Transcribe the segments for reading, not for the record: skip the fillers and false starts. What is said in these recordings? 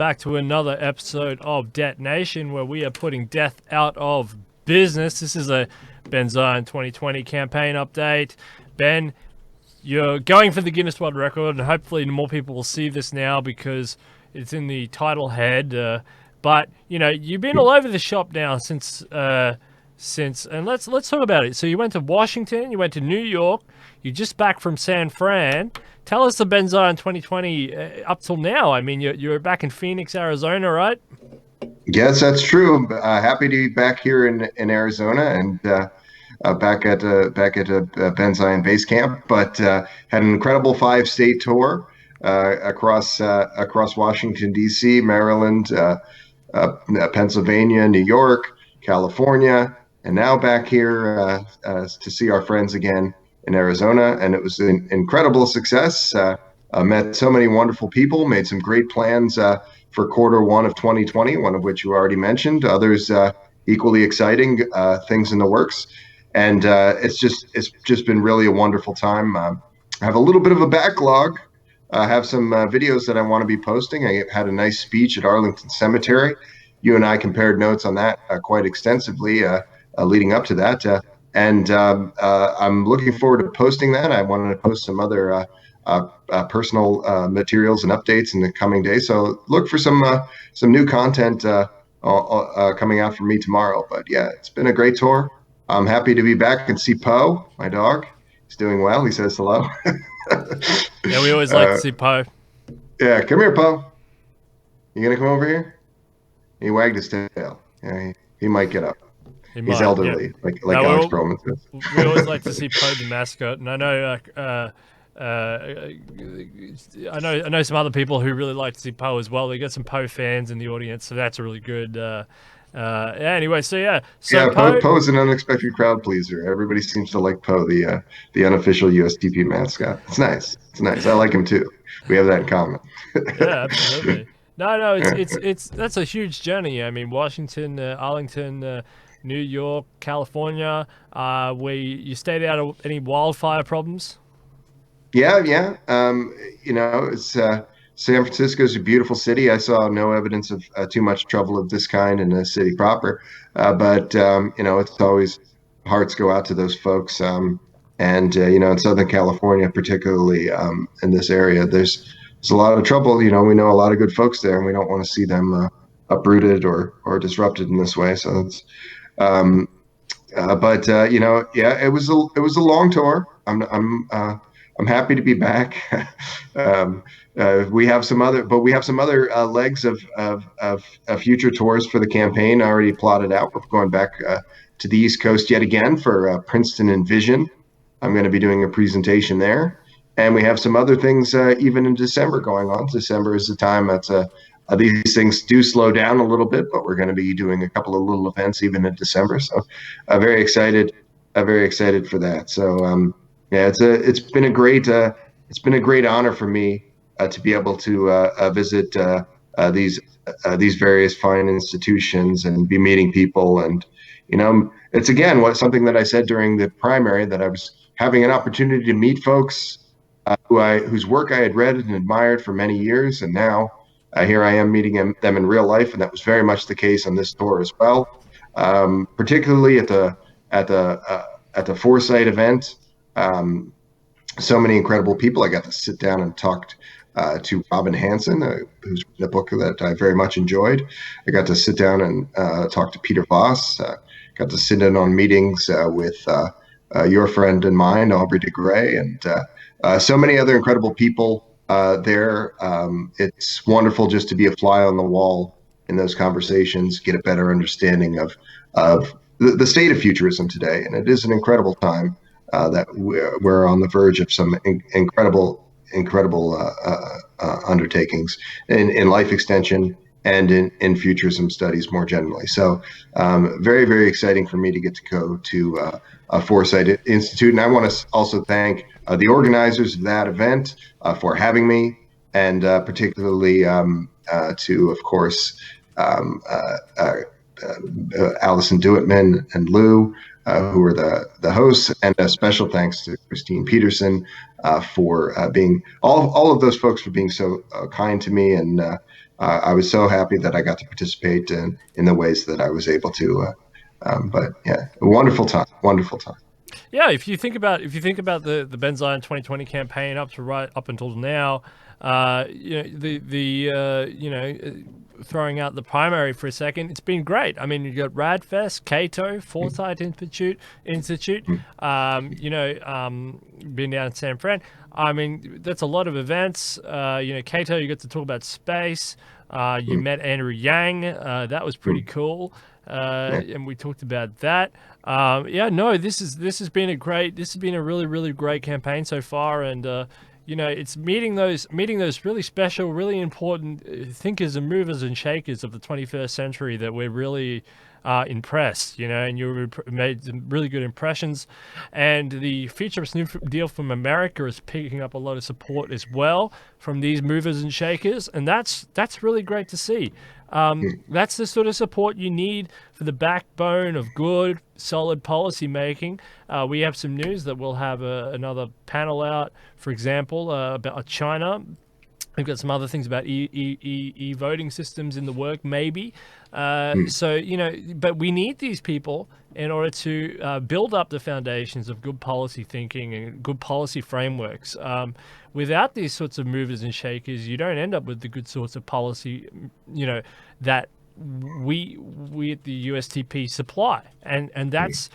Back to another episode of Debt Nation, where we are putting death out of business. This is a Ben Zion 2020 campaign update. Ben, you're going for the Guinness World Record, and hopefully more people will see this now because it's in the title head. But you know, you've been all over the shop now since, and let's talk about it. So you went to Washington, you went to New York, you're just back from San Fran. Tell us the Ben Zion 2020 up till now. I mean, you're back in Phoenix, Arizona, right? Yes, that's true. Happy to be back here in Arizona and back at Ben Zion Base Camp. But had an incredible 5-state tour across Washington D.C., Maryland, Pennsylvania, New York, California, and now back here to see our friends again in Arizona. And it was an incredible success. Met so many wonderful people, made some great plans for Q1 of 2020, one of which you already mentioned, others equally exciting things in the works. And it's just been really a wonderful time. I have a little bit of a backlog. I have some videos that I want to be posting. I had a nice speech at Arlington Cemetery. You and I compared notes on that quite extensively leading up to that. And I'm looking forward to posting that. I wanted to post some other personal materials and updates in the coming days. So look for some new content coming out from me tomorrow. But yeah, it's been a great tour. I'm happy to be back and see Poe, my dog. He's doing well. He says hello. Yeah, we always like to see Poe. Yeah, come here, Poe. You gonna come over here? He wagged his tail. Yeah, he might get up. He's elderly, yeah. like no, Alex Perlman says. We always like to see Poe the mascot, and I know some other people who really like to see Poe as well. We got some Poe fans in the audience, so that's really good. Anyway, so yeah. So Poe's an unexpected crowd pleaser. Everybody seems to like Poe, the unofficial USDP mascot. It's nice. I like him too. We have that in common. Yeah, absolutely. No, it's that's a huge journey. I mean, Washington, Arlington, New York, California. Where you stayed out of any wildfire problems? Yeah. It's San Francisco is a beautiful city. I saw no evidence of too much trouble of this kind in the city proper. But it's always hearts go out to those folks. And in Southern California, particularly in this area, there's a lot of trouble. We know a lot of good folks there, and we don't want to see them uprooted or disrupted in this way. So it's, yeah, it was a long tour. I'm happy to be back. We have some other legs of future tours for the campaign already plotted out. We're going back to the East Coast yet again for Princeton Envision. I'm going to be doing a presentation there. And we have some other things even in December going on. December is the time that's these things do slow down a little bit, but we're going to be doing a couple of little events even in December. So very excited for that. So yeah, it's been a great honor for me to be able to visit these various fine institutions and be meeting people. And it's again something that I said during the primary, that I was having an opportunity to meet folks whose work I had read and admired for many years, and now here I am meeting them in real life, and that was very much the case on this tour as well. Particularly at the Foresight event, so many incredible people. I got to sit down and talk to Robin Hanson, who's written a book that I very much enjoyed. I got to sit down and talk to Peter Voss. Got to sit in on meetings with your friend and mine, Aubrey de Grey, and so many other incredible people there. It's wonderful just to be a fly on the wall in those conversations, get a better understanding of the state of futurism today. And it is an incredible time that we're on the verge of some incredible undertakings in life extension and in futurism studies more generally. So very, very exciting for me to get to go to Foresight Institute. And I want to also thank the organizers of that event for having me, and particularly to, of course, Allison Dewittman and Lou who are the hosts, and a special thanks to Christine Peterson for being all of those folks for being so kind to me, and I was so happy that I got to participate in the ways that I was able to. But yeah, a wonderful time, wonderful time. Yeah, if you think about the Ben Zion 2020 campaign up until now, throwing out the primary for a second, it's been great. I mean, you got Radfest, Cato, Foresight Institute, been down in San Fran. I mean, that's a lot of events. Cato, you get to talk about space. You met Andrew Yang. That was pretty cool. And we talked about that. This has been a really, really great campaign so far, and it's meeting those really special, really important thinkers and movers and shakers of the 21st century that we're really impressed, and you made some really good impressions. And the Futurist New Deal from America is picking up a lot of support as well from these movers and shakers, and that's really great to see. That's the sort of support you need for the backbone of good, solid policy making. We have some news that we'll have another panel out, for example, about China. We've got some other things about e-voting systems in the work, maybe. But we need these people in order to build up the foundations of good policy thinking and good policy frameworks. Without these sorts of movers and shakers, you don't end up with the good sorts of policy, that we at the USTP supply, and that's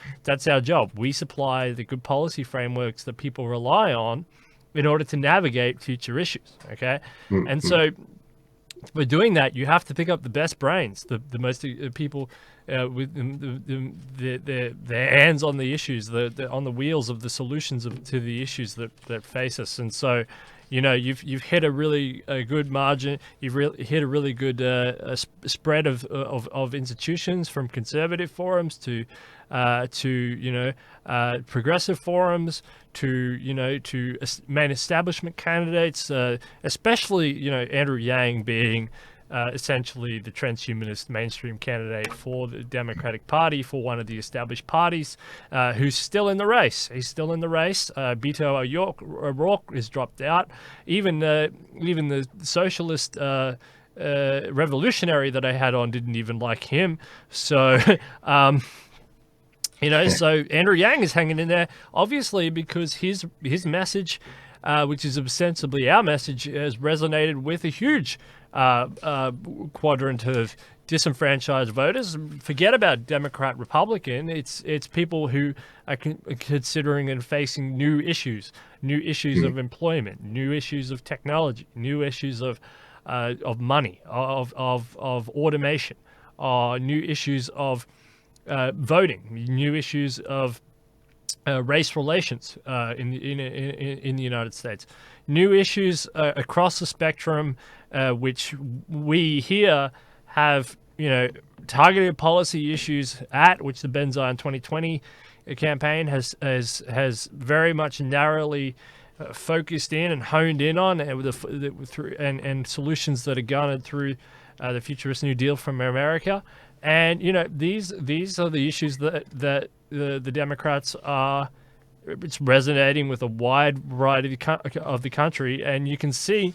our job. We supply the good policy frameworks that people rely on in order to navigate future issues. Okay, and so for doing that, you have to pick up the best brains, the most people with their hands on the issues, on the wheels of the solutions to the issues that face us. And so, you've hit a really good margin. You've hit a really good spread of institutions, from conservative forums to progressive forums to main establishment candidates, especially Andrew Yang being essentially the transhumanist mainstream candidate for the Democratic Party, for one of the established parties, who's still in the race. He's still in the race. Beto O'Rourke is dropped out. Even the socialist revolutionary that I had on didn't even like him. So. So Andrew Yang is hanging in there, obviously, because his message, which is ostensibly our message, has resonated with a huge quadrant of disenfranchised voters. Forget about Democrat, Republican. It's people who are considering and facing new issues of employment, new issues of technology, new issues of money, of automation, new issues of voting, new issues of race relations in the United States, new issues across the spectrum, which we here have, targeted policy issues which the Ben Zion 2020 campaign has very much narrowly focused in and honed in on, and solutions that are garnered through the Futurist New Deal from America. And these are the issues that the Democrats are. It's resonating with a wide variety of the country, and you can see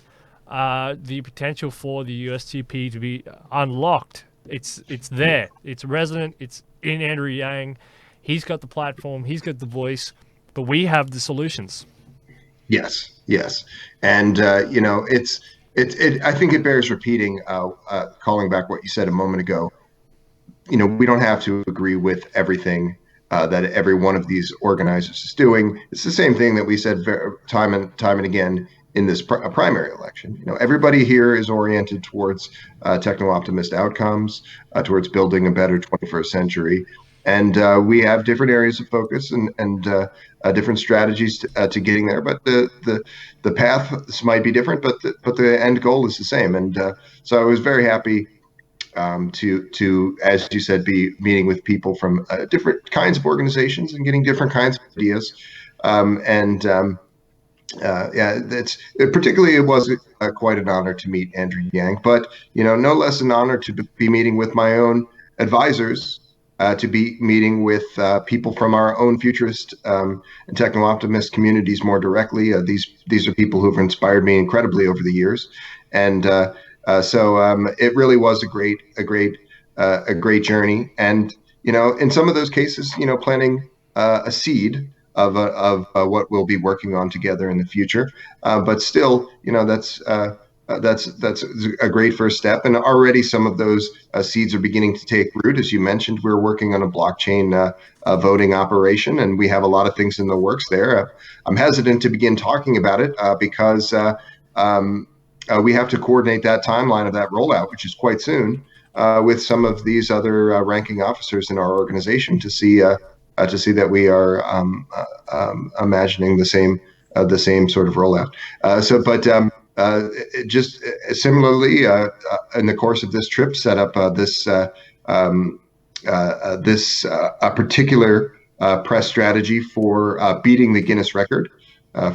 the potential for the USTP to be unlocked. It's there. It's resonant. It's in Andrew Yang. He's got the platform. He's got the voice, but we have the solutions. Yes, and it's. I think it bears repeating, calling back what you said a moment ago. We don't have to agree with everything that every one of these organizers is doing. It's the same thing that we said time and again in this primary election. Everybody here is oriented towards techno-optimist outcomes, towards building a better 21st century. And we have different areas of focus and different strategies to getting there. But the paths might be different, but the end goal is the same. And so I was very happy to, as you said, be meeting with people from different kinds of organizations and getting different kinds of ideas. Particularly it was quite an honor to meet Andrew Yang, but no less an honor to be meeting with my own advisors to be meeting with people from our own futurist and techno-optimist communities more directly. These are people who have inspired me incredibly over the years, and so it really was a great journey. And in some of those cases, planting a seed of what we'll be working on together in the future. But still, that's a great first step, and already some of those seeds are beginning to take root. As you mentioned, we're working on a blockchain voting operation, and we have a lot of things in the works there. I'm hesitant to begin talking about it because we have to coordinate that timeline of that rollout, which is quite soon, with some of these other ranking officers in our organization to see that we are imagining the same sort of rollout. Just similarly, in the course of this trip, set up this a particular press strategy for beating the Guinness record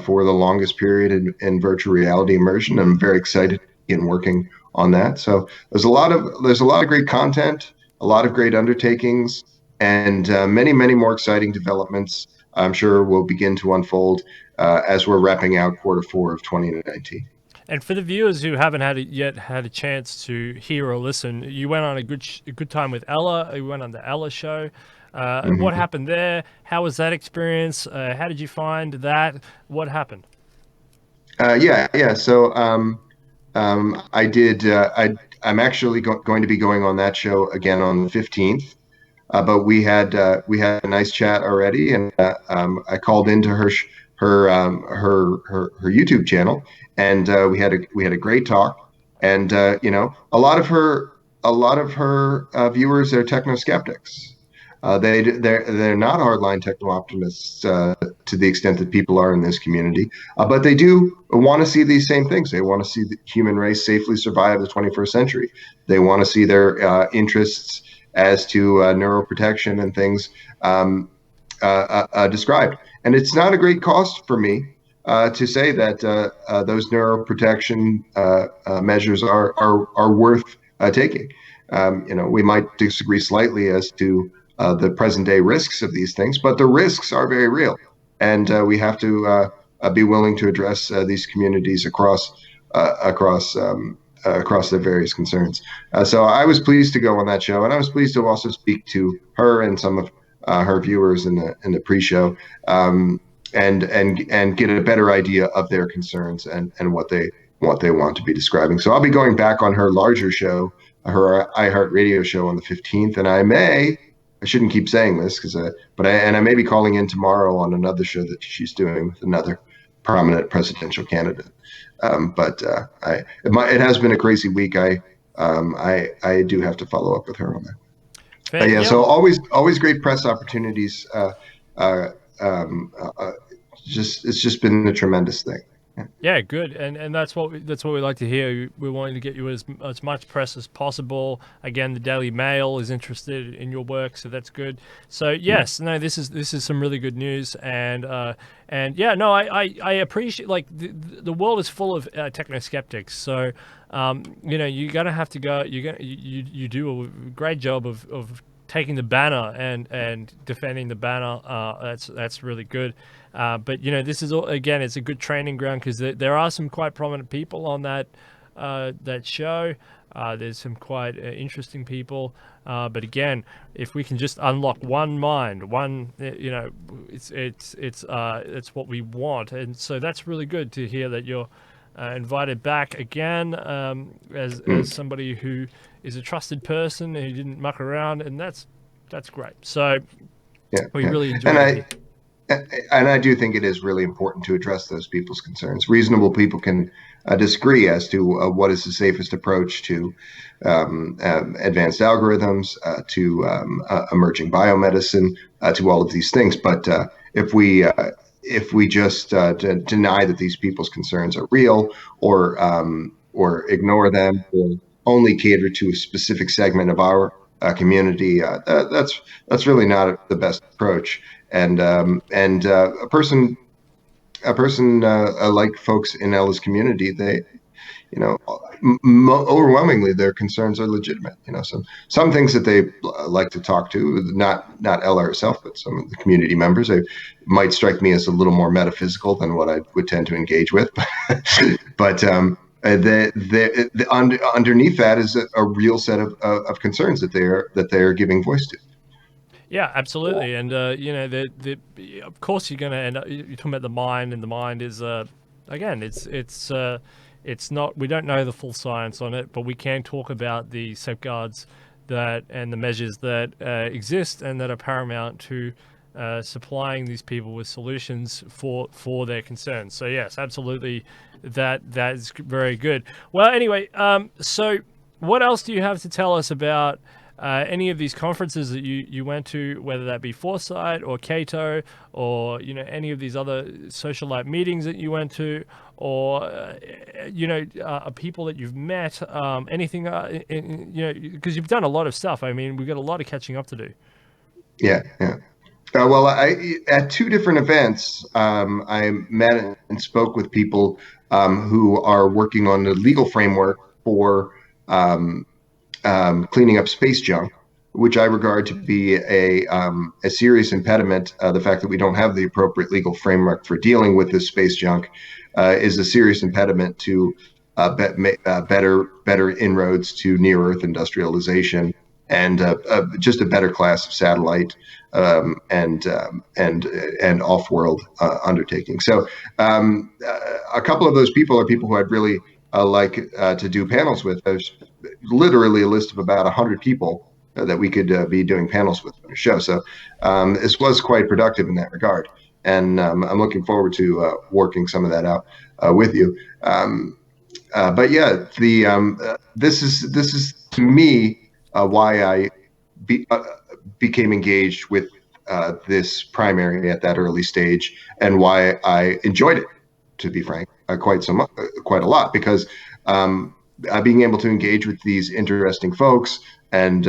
for the longest period in virtual reality immersion. I'm very excited in working on that. So there's a lot of great content, a lot of great undertakings, and many more exciting developments. I'm sure will begin to unfold as we're wrapping out Q4 of 2019. And for the viewers who haven't yet had a chance to hear or listen, you went on a good time with Ella. You went on the Ella show. What happened there? How was that experience? How did you find that? What happened? Yeah. So I did. I'm actually going to be going on that show again on the 15th. But we had a nice chat already, and I called into her YouTube channel, and we had a great talk. And a lot of her viewers are techno skeptics. They're not hardline techno optimists to the extent that people are in this community, but they do want to see these same things. They want to see the human race safely survive the 21st century. They want to see their interests as to neuroprotection and things described. And it's not a great cost for me to say that those neuroprotection measures are worth taking. We might disagree slightly as to the present day risks of these things, but the risks are very real, and we have to be willing to address these communities across their various concerns. So I was pleased to go on that show, and I was pleased to also speak to her and some of her viewers in the pre-show, and get a better idea of their concerns and what they want to be describing. So I'll be going back on her larger show, her iHeartRadio show on the 15th, and I shouldn't keep saying this but I may be calling in tomorrow on another show that she's doing with another prominent presidential candidate. It has been a crazy week. I do have to follow up with her on that. So always great press opportunities. It's just been a tremendous thing. Yeah, good, and that's what we like to hear. We're wanting to get you as much press as possible. Again, the Daily Mail is interested in your work, so that's good. So yes, no, this is some really good news, and yeah, no, I appreciate, like, the world is full of techno skeptics. So you're gonna have to go. You do a great job of taking the banner and defending the banner. That's really good. But this is again, it's a good training ground because there are some quite prominent people on that show. There's some quite interesting people. But again, if we can just unlock one mind, it's what we want. And so that's really good to hear that you're invited back again as somebody who is a trusted person who didn't muck around, and that's great. So we really enjoyed it. And I do think it is really important to address those people's concerns. Reasonable people can disagree as to what is the safest approach to advanced algorithms, to emerging biomedicine, to all of these things. But if we just deny that these people's concerns are real, or ignore them, or only cater to a specific segment of our community, that's really not the best approach. And a person like folks in Ella's community, overwhelmingly their concerns are legitimate. Some things that they like to talk to, not Ella herself, but some of the community members, they might strike me as a little more metaphysical than what I would tend to engage with. But underneath that is a real set of concerns that they are giving voice to. Yeah, absolutely. And of course you're going to end up, you're talking about the mind, and the mind is again, it's not, we don't know the full science on it, but we can talk about the safeguards that and the measures that exist and that are paramount to supplying these people with solutions for their concerns. So yes, absolutely, that is very good. Well, anyway, so what else do you have to tell us about any of these conferences that you went to, whether that be Foresight or Cato, or any of these other socialite meetings that you went to, or people that you've met, anything, because you've done a lot of stuff. I mean, we've got a lot of catching up to do. Yeah. Well, at two different events, I met and spoke with people who are working on the legal framework for cleaning up space junk, which I regard to be a serious impediment. The fact that we don't have the appropriate legal framework for dealing with this space junk is a serious impediment to better inroads to near Earth industrialization and just a better class of satellite and off-world undertaking. So a couple of those people are people who I'd really like to do panels with. There's literally a list of about 100 people that we could be doing panels with on the show. So this was quite productive in that regard. And I'm looking forward to working some of that out with you. But yeah, this is to me why I became engaged with this primary at that early stage, and why I enjoyed it, to be frank, quite a lot, because being able to engage with these interesting folks and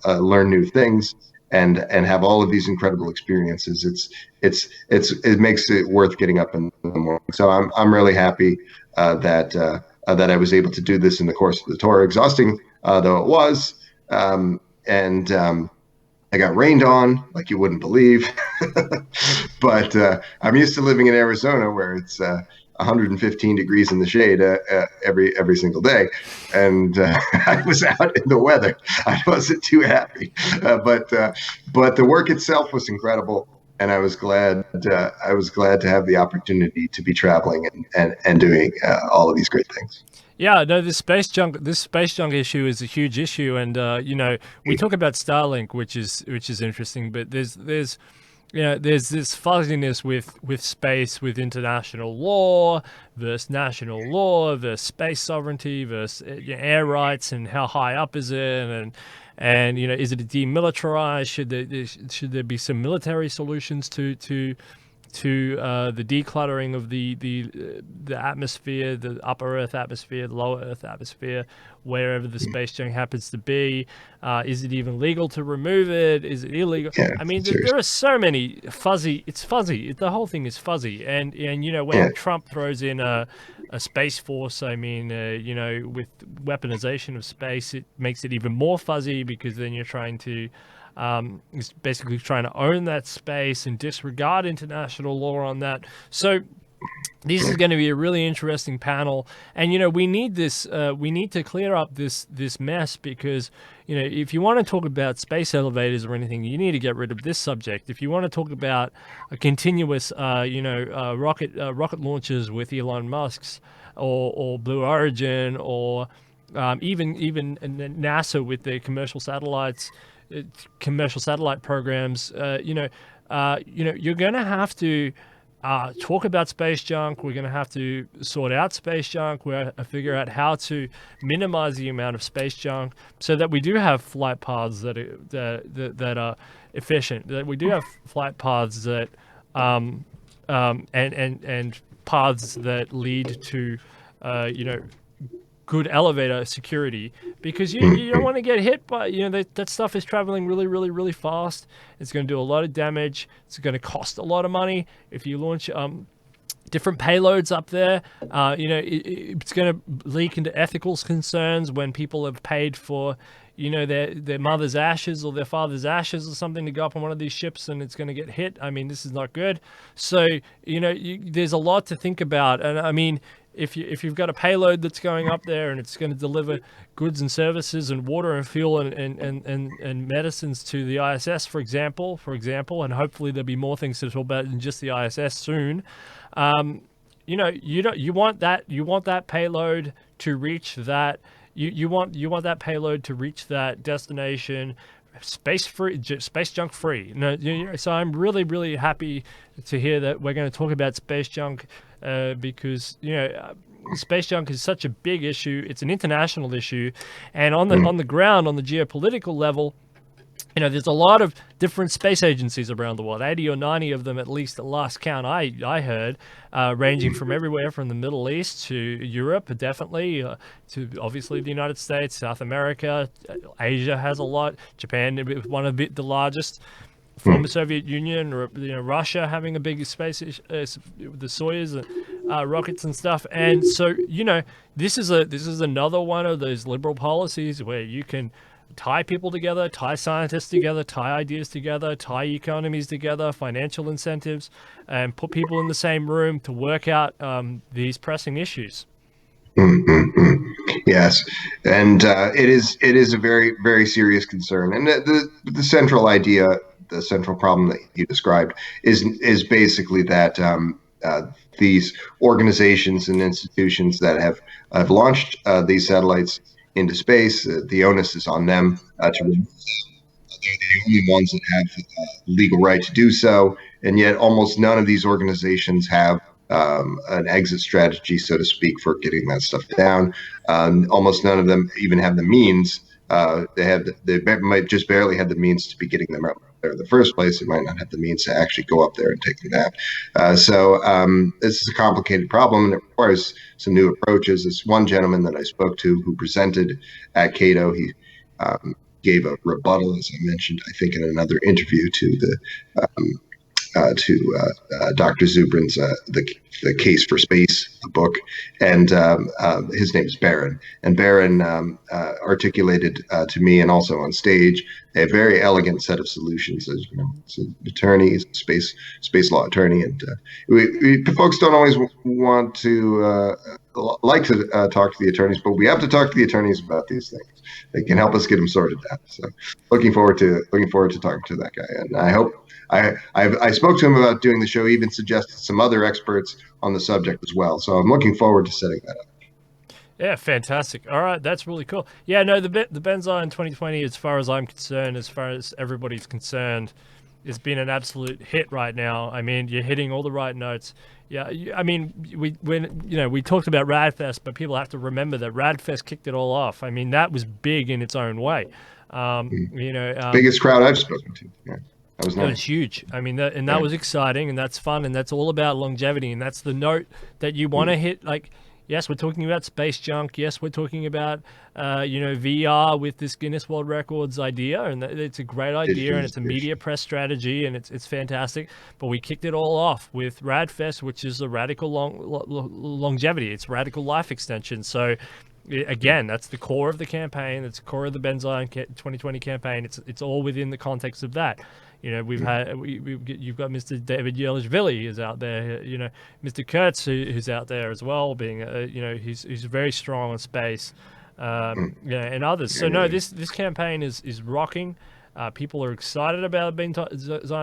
learn new things and have all of these incredible experiences, it makes it worth getting up in the morning. So I'm really happy that I was able to do this in the course of the tour, exhausting though it was, and I got rained on like you wouldn't believe. But I'm used to living in Arizona, where it's 115 degrees in the shade every single day, and I was out in the weather. I wasn't too happy, but the work itself was incredible, and I was glad to have the opportunity to be traveling and doing all of these great things. Yeah, no, this space junk issue is a huge issue, and we talk about Starlink, which is interesting, but there's this fuzziness with space, with international law versus national law versus space sovereignty versus air rights, and how high up is it, and is it demilitarized? Should there be some military solutions to the decluttering of the atmosphere, the upper Earth atmosphere, the lower Earth atmosphere, wherever the space junk happens to be? Is it even legal to remove it? Is it illegal? Yeah, I mean, there are so many fuzzy. It's fuzzy. The whole thing is fuzzy. And when Trump throws in a space force, I mean, with weaponization of space, it makes it even more fuzzy, because then you're trying to is basically trying to own that space and disregard international law on that. So this is going to be a really interesting panel, and we need this. We need to clear up this mess, because if you want to talk about space elevators or anything, you need to get rid of this subject. If you want to talk about a continuous, rocket launches with Elon Musk's or Blue Origin, or even NASA with their commercial satellite programs, you're going to have to talk about space junk. We're going to have to sort out space junk. We're going to figure out how to minimize the amount of space junk, so that we do have flight paths that are efficient. That we do have flight paths that and paths that lead to good elevator security, because you don't want to get hit by that stuff is traveling really, really, really fast. It's going to do a lot of damage. It's going to cost a lot of money if you launch different payloads up there. It's going to leak into ethical concerns when people have paid for, their mother's ashes or their father's ashes or something to go up on one of these ships, and it's going to get hit. I mean, this is not good. So, there's a lot to think about. And I mean, if you've got a payload that's going up there and it's going to deliver goods and services and water and fuel and medicines to the ISS, for example, and hopefully there'll be more things to talk about than just the ISS soon. You want that payload to reach that. You want that payload to reach that destination space junk free. So I'm really, really happy to hear that we're going to talk about space junk because space junk is such a big issue. It's an international issue, and on the ground, on the geopolitical level, there's a lot of different space agencies around the world, 80 or 90 of them at least at last count I heard, ranging from everywhere from the Middle East to Europe, definitely, to obviously the United States, South America. Asia has a lot. Japan, one of the largest. Former Soviet Union, or Russia having a big space, the Soyuz rockets and stuff. And so, this is another one of those liberal policies where you can tie people together, tie scientists together, tie ideas together, tie economies together, financial incentives, and put people in the same room to work out these pressing issues. Yes, and it is a very, very serious concern. And the central idea, the central problem that you described is basically that these organizations and institutions that have launched these satellites into space, the onus is on them to remove them. They're the only ones that have legal right to do so, and yet almost none of these organizations have an exit strategy, so to speak, for getting that stuff down. Almost none of them even have the means. They might just barely have the means to be getting them out there in the first place. They might not have the means to actually go up there and take them down. So this is a complicated problem, and it requires some new approaches. This one gentleman that I spoke to who presented at Cato, he gave a rebuttal, as I mentioned, I think in another interview to Dr. Zubrin's the Case for Space book, and his name is Barron. And Barron articulated to me, and also on stage, a very elegant set of solutions. As he's an attorney, he's a space law attorney, and folks don't always want to like to talk to the attorneys, but we have to talk to the attorneys about these things. They can help us get them sorted out. So looking forward to talking to that guy, and I hope. I spoke to him about doing the show, even suggested some other experts on the subject as well. So I'm looking forward to setting that up. Yeah, fantastic. All right, that's really cool. Yeah, no, the Benzine 2020, as far as I'm concerned, as far as everybody's concerned, has been an absolute hit right now. I mean, you're hitting all the right notes. Yeah, I mean, we talked about Radfest, but people have to remember that Radfest kicked it all off. I mean, that was big in its own way. Biggest crowd I've spoken to. Yeah. That was nice. It was huge. I mean, that was exciting, and that's fun, and that's all about longevity, and that's the note that you want to hit. Like, yes, we're talking about space junk. Yes, we're talking about, VR with this Guinness World Records idea, and it's a great idea, and it's a media press strategy, and it's fantastic. But we kicked it all off with Radfest, which is a radical longevity. It's radical life extension. So, again, that's the core of the campaign. That's the core of the Benzine 2020 campaign. It's all within the context of that. You've got Mr. David Yelishvili who's out there. Mr. Kurtz who's out there as well, being he's very strong on space, and others. So no, this campaign is rocking. People are excited about Benzine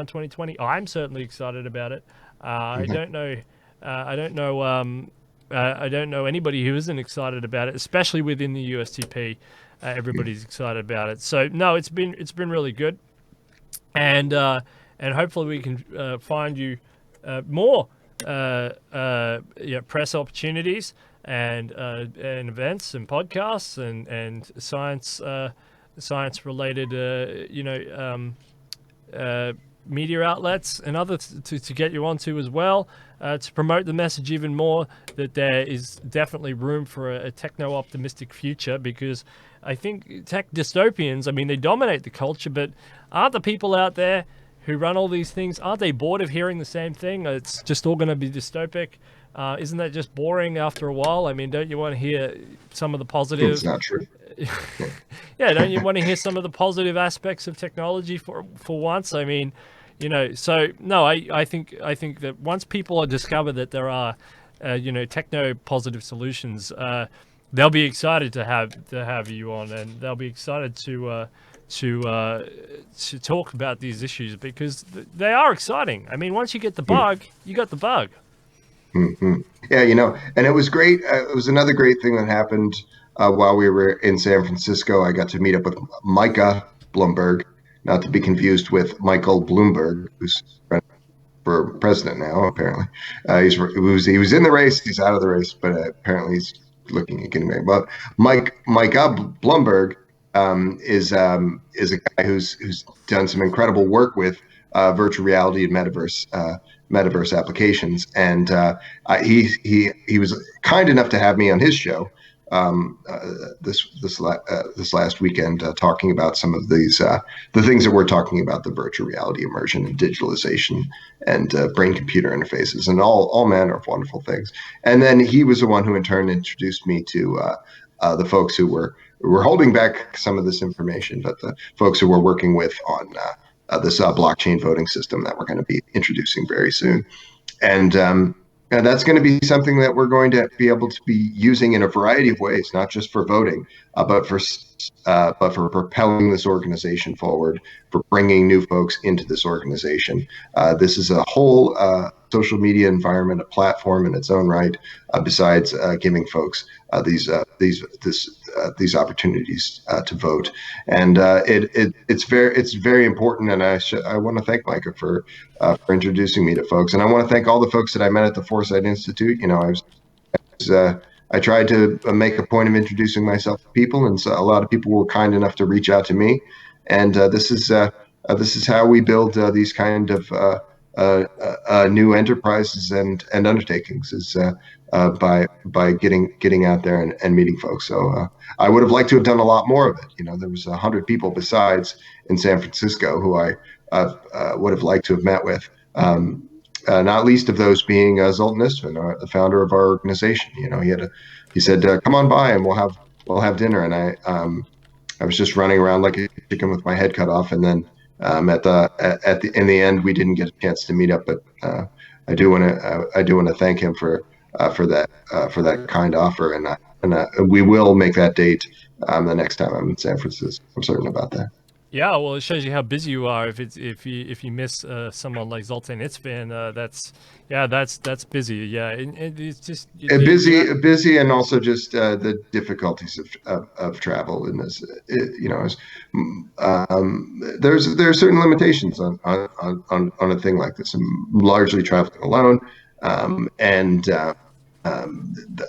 2020. I'm certainly excited about it. I don't know anybody who isn't excited about it, especially within the USTP. Everybody's excited about it. So no, it's been really good. And hopefully we can find you more press opportunities and events and podcasts and science related media outlets and others to get you onto as well, to promote the message even more that there is definitely room for a techno-optimistic future, because I think tech dystopians, I mean, they dominate the culture, but aren't the people out there who run all these things, aren't they bored of hearing the same thing? It's just all going to be dystopic. Isn't that just boring after a while? I mean, don't you want to hear some of the positive? It's not true. Yeah, don't you want to hear some of the positive aspects of technology for once? I mean, so no, I think that once people discover that there are, techno positive solutions, they'll be excited to have you on, and they'll be excited to talk about these issues because they are exciting. I mean, once you get the bug, you got the bug. Mm-hmm. Yeah, and it was great. It was another great thing that happened while we were in San Francisco. I got to meet up with Micah Bloomberg, not to be confused with Michael Bloomberg, who's for president now. Apparently, he was in the race. He's out of the race, but apparently he's looking at getting married. But Micah Bloomberg is a guy who's done some incredible work with virtual reality and metaverse applications, and he was kind enough to have me on his show this last weekend, talking about some of these the things that we're talking about, the virtual reality immersion and digitalization and brain computer interfaces and all manner of wonderful things. And then he was the one who in turn introduced me to the folks who were holding back some of this information, but the folks who we're working with on this blockchain voting system that we're going to be introducing very soon. And that's going to be something that we're going to be able to be using in a variety of ways, not just for voting, but for propelling this organization forward, for bringing new folks into this organization. This is a whole social media environment, a platform in its own right, besides giving folks these opportunities to vote, and it's very important. And I want to thank Micah for introducing me to folks, and I want to thank all the folks that I met at the Foresight Institute. I tried to make a point of introducing myself to people, and so a lot of people were kind enough to reach out to me, and this is how we build these kind of new enterprises and undertakings, is by getting out there and meeting folks. So I would have liked to have done a lot more of it. There was 100 people besides in San Francisco who I would have liked to have met with. Not least of those being Zoltan Istvan, the founder of our organization. He said, "Come on by and we'll have dinner." And I was just running around like a chicken with my head cut off, and then in the end we didn't get a chance to meet up. But I do want to thank him for that kind offer, and we will make that date the next time I'm in San Francisco. I'm certain about that. Yeah, well, it shows you how busy you are. If you miss someone like Zoltan Istvan, that's busy. Yeah, it's just busy, and also just the difficulties of travel in this. There's certain limitations on a thing like this. I'm largely traveling alone,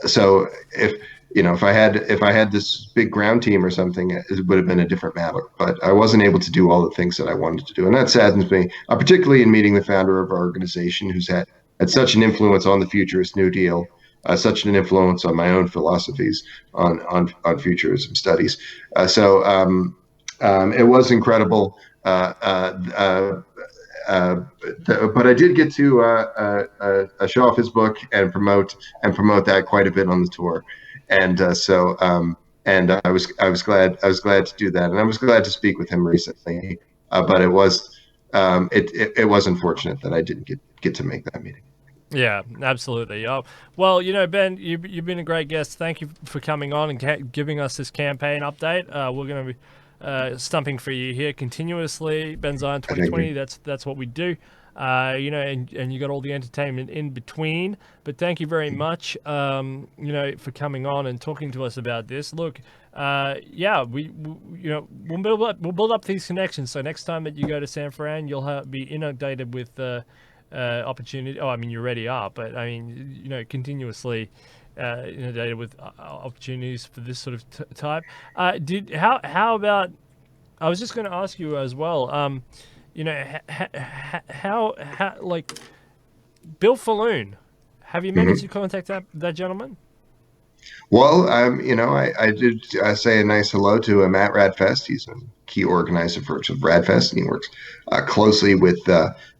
so if I had this big ground team or something, it would have been a different matter. But I wasn't able to do all the things that I wanted to do, and that saddens me, particularly in meeting the founder of our organization, who's had such an influence on the Futurist New Deal, such an influence on my own philosophies on futurism studies. So it was incredible. But I did get to show off his book and promote that quite a bit on the tour. And and I was glad to do that, and I was glad to speak with him recently. But it was unfortunate that I didn't get to make that meeting. Yeah, absolutely. Oh, well, Ben, you've been a great guest. Thank you for coming on and giving us this campaign update. We're going to be stumping for you here continuously. Ben Zion 2020. That's what we do. And you got all the entertainment in between. But thank you very much, for coming on and talking to us about this. Look, we'll build up these connections. So next time that you go to San Fran, you'll be inundated with opportunity. Oh, I mean, you already are, but I mean, continuously inundated with opportunities for this sort of type. How about? I was just going to ask you as well. How like Bill Faline, have you managed to contact that gentleman? Well, I did say a nice hello to Matt Radfest. He's a key organizer for Radfest, and he works closely with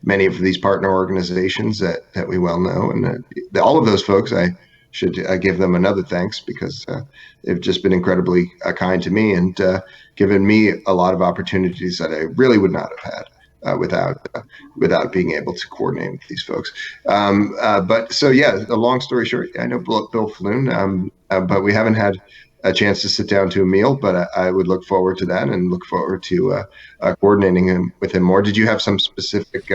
many of these partner organizations that we well know. And all of those folks, I should give them another thanks because they've just been incredibly kind to me and given me a lot of opportunities that I really would not have had. Without being able to coordinate with these folks, but so yeah. The long story short, I know Bill Falloon, but we haven't had a chance to sit down to a meal. But I would look forward to that and look forward to coordinating with him more. Did you have some specific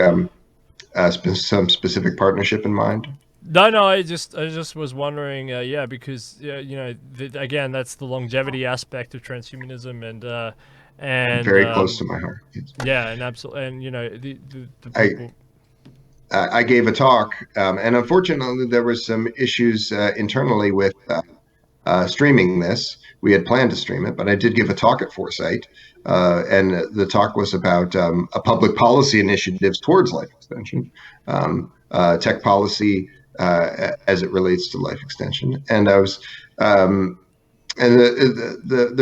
partnership in mind? No, I just was wondering, yeah, because again, that's the longevity aspect of transhumanism, and Very close to my heart. Yes. yeah, and absolutely, and the I people. I gave a talk, and unfortunately, there were some issues internally with streaming this. We had planned to stream it, but I did give a talk at Foresight, and the talk was about a public policy initiatives towards life extension, tech policy as it relates to life extension. And the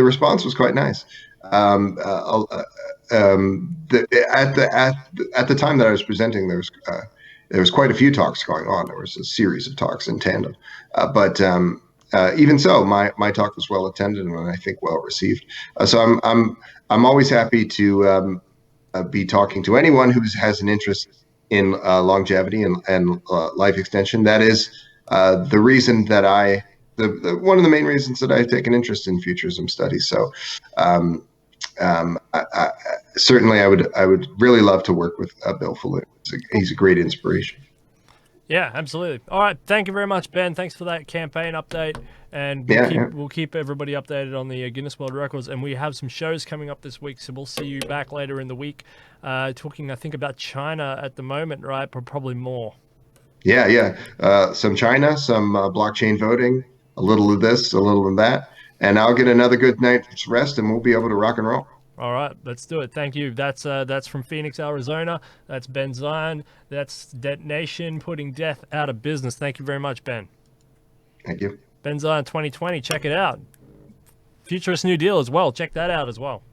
response was quite nice. At the time that I was presenting, there was quite a few talks going on. There was a series of talks in tandem, but even so, my talk was well attended and I think well received. So I'm always happy to be talking to anyone who has an interest in longevity and life extension. That is the reason that one of the main reasons that I take an interest in futurism studies. So certainly, I would really love to work with Bill Falloon. He's a great inspiration. Yeah, absolutely. All right, thank you very much, Ben. Thanks for that campaign update, and we'll keep everybody updated on the Guinness World Records. And we have some shows coming up this week, so we'll see you back later in the week, talking I think about China at the moment, right? But probably more. Yeah. Some China, some blockchain voting, a little of this, a little of that, and I'll get another good night's rest, and we'll be able to rock and roll. All right, let's do it. Thank you. That's from Phoenix, Arizona. That's Ben Zion. That's Detonation, putting death out of business. Thank you very much, Ben. Thank you. Ben Zion 2020. Check it out. Futurist New Deal as well. Check that out as well.